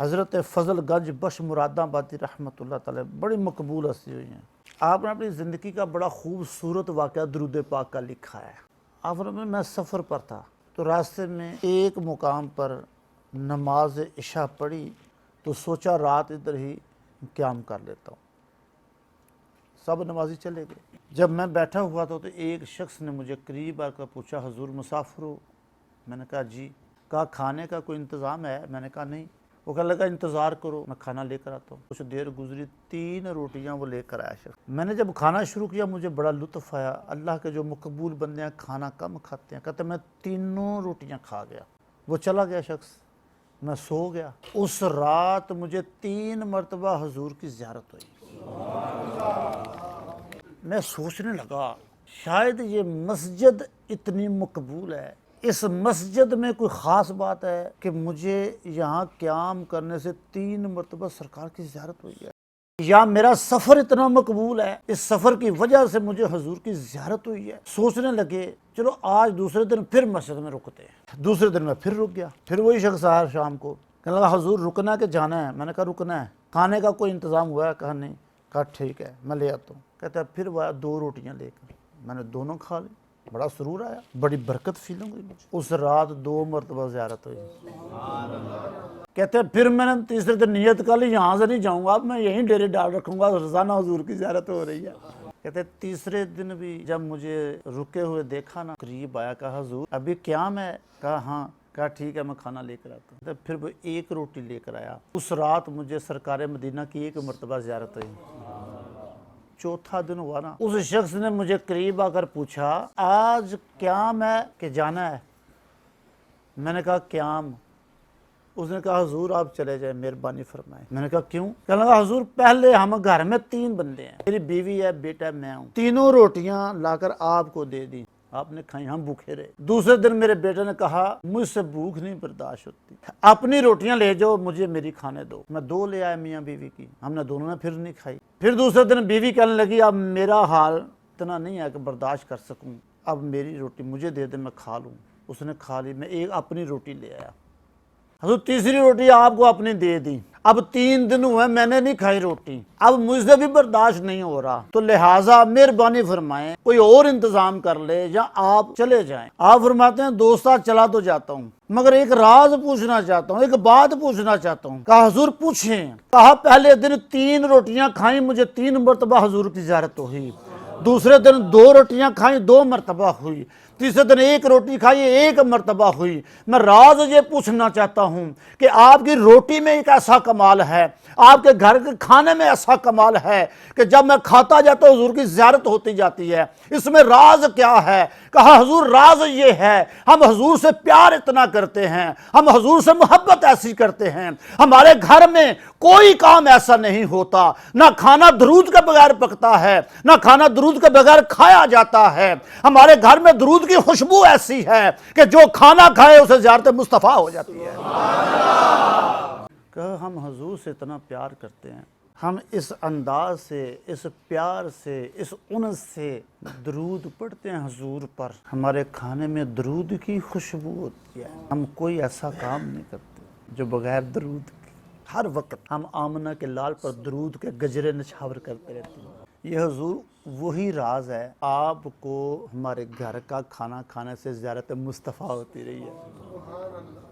حضرت فضل گنج بخش مرادآبادی رحمۃ اللہ تعالی بڑی مقبول ہستی ہوئی ہیں۔ آپ نے اپنی زندگی کا بڑا خوبصورت واقعہ درود پاک کا لکھا ہے۔ آپ نے میں سفر پر تھا تو راستے میں ایک مقام پر نماز عشاء پڑھی تو سوچا رات ادھر ہی قیام کر لیتا ہوں۔ سب نمازی چلے گئے۔ جب میں بیٹھا ہوا تھا تو ایک شخص نے مجھے قریب آ کر پوچھا، حضور مسافر ہو؟ میں نے کہا جی۔ کہا کھانے کا کوئی انتظام ہے؟ میں نے کہا نہیں۔ وہ کہنے لگا انتظار کرو، میں کھانا لے کر آتا ہوں۔ کچھ دیر گزری، 3 روٹیاں وہ لے کر آیا شخص۔ میں نے جب کھانا شروع کیا مجھے بڑا لطف آیا۔ اللہ کے جو مقبول بندے ہیں کھانا کم کھاتے ہیں، کہتے ہیں میں 3 روٹیاں کھا گیا۔ وہ چلا گیا شخص، میں سو گیا۔ اس رات مجھے 3 مرتبہ حضور کی زیارت ہوئی۔ میں سوچنے لگا شاید یہ مسجد اتنی مقبول ہے، اس مسجد میں کوئی خاص بات ہے کہ مجھے یہاں قیام کرنے سے 3 مرتبہ سرکار کی زیارت ہوئی ہے، یا میرا سفر اتنا مقبول ہے اس سفر کی وجہ سے مجھے حضور کی زیارت ہوئی ہے۔ سوچنے لگے چلو آج دوسرے دن پھر مسجد میں رکتے ہیں۔ دوسرے دن میں پھر رک گیا۔ پھر وہی شخص آیا شام کو، کہنے لگا حضور رکنا ہے کہ جانا ہے؟ میں نے کہا رکنا ہے۔ کھانے کا کوئی انتظام ہوا ہے؟ کہا نہیں۔ کہا ٹھیک ہے میں لے آتا ہوں۔ کہتا ہے پھر وہ 2 روٹیاں لے کر، میں نے دونوں کھا لی۔ بڑا سرور آیا، بڑی برکت فیلنگ ہوئی مجھے۔ اس رات 2 مرتبہ زیارت ہوئی۔ کہتے ہیں پھر میں نے تیسرے دن نیت کر لی یہاں سے نہیں جاؤں گا، اب میں یہیں ڈیرے ڈال رکھوں گا، روزانہ حضور کی زیارت ہو رہی ہے۔ کہتے ہیں تیسرے دن بھی جب مجھے رکے ہوئے دیکھا نا، قریب آیا، کہا حضور ابھی قیام ہے؟ کہا ہاں۔ کہا ٹھیک ہے میں کھانا لے کر آتا ہوں۔ پھر وہ 1 روٹی لے کر آیا۔ اس رات مجھے سرکار مدینہ کی 1 مرتبہ زیارت ہوئی۔ چوتھا دن ہوا نا، اس شخص نے مجھے قریب آ کر پوچھا آج قیام ہے کہ جانا ہے؟ میں نے کہا قیام۔ اس نے کہا حضور آپ چلے جائیں، مہربانی فرمائیں۔ میں نے کہا کیوں؟ کہنے لگا حضور پہلے ہم گھر میں 3 بندے ہیں، میری بیوی ہے، بیٹا ہے، میں ہوں۔ 3 روٹیاں لا کر آپ کو دے دی، آپ نے کھائی، ہم بھوکے رہے۔ دوسرے دن میرے بیٹے نے کہا مجھ سے بھوک نہیں برداشت ہوتی، اپنی روٹیاں لے جاؤ، مجھے میری کھانے دو۔ میں 2 لے آیا میاں بیوی کی، ہم نے دونوں نے پھر نہیں کھائی۔ پھر دوسرے دن بیوی کہنے لگی اب میرا حال اتنا نہیں ہے کہ برداشت کر سکوں، اب میری روٹی مجھے دے دے میں کھا لوں۔ اس نے کھا لی، میں ایک اپنی روٹی لے آیا۔ حضور تیسری روٹی آپ کو اپنی دے دی۔ اب 3 دن ہوئے میں نے نہیں کھائی روٹی، اب مجھ سے بھی برداشت نہیں ہو رہا، تو لہٰذا مہربانی فرمائیں کوئی اور انتظام کر لے یا آپ چلے جائیں۔ آپ فرماتے ہیں دوستا چلا تو جاتا ہوں مگر ایک راز پوچھنا چاہتا ہوں، ایک بات پوچھنا چاہتا ہوں۔ کہا حضور پوچھیں۔ کہا پہلے دن 3 روٹیاں کھائیں، مجھے 3 مرتبہ حضور کی زیارت ہوئی۔ دوسرے دن 2 روٹیاں کھائیں، 2 مرتبہ ہوئی۔ تیسرے دن 1 روٹی کھائی، 1 مرتبہ ہوئی۔ میں راز یہ پوچھنا چاہتا ہوں کہ آپ کی روٹی میں ایک ایسا کمال ہے، آپ کے گھر کے کھانے میں ایسا کمال ہے کہ جب میں کھاتا جاتا ہوں حضور کی زیارت ہوتی جاتی ہے، اس میں راز کیا ہے؟ کہا حضور راز یہ ہے ہم حضور سے پیار اتنا کرتے ہیں، ہم حضور سے محبت ایسی کرتے ہیں، ہمارے گھر میں کوئی کام ایسا نہیں ہوتا، نہ کھانا درود کے بغیر پکتا ہے، نہ کھانا درود کے بغیر کھایا جاتا ہے۔ ہمارے گھر میں درود کی خوشبو ایسی ہے کہ جو کھانا کھائے اسے زیارت مصطفیٰ ہو جاتی ہے۔ کہ ہم حضور سے اتنا پیار کرتے ہیں، ہم اس انداز سے، اس پیار سے، اس انس سے درود پڑھتے ہیں حضور پر، ہمارے کھانے میں درود کی خوشبو ہوتی ہے۔ ہم کوئی ایسا کام نہیں کرتے جو بغیر درود کے۔ ہر وقت ہم آمنہ کے لال پر درود کے گجرے نچھاور کرتے رہتے ہیں۔ یہ حضور وہی راز ہے، آپ کو ہمارے گھر کا کھانا کھانے سے زیارت مصطفیٰ ہوتی رہی ہے۔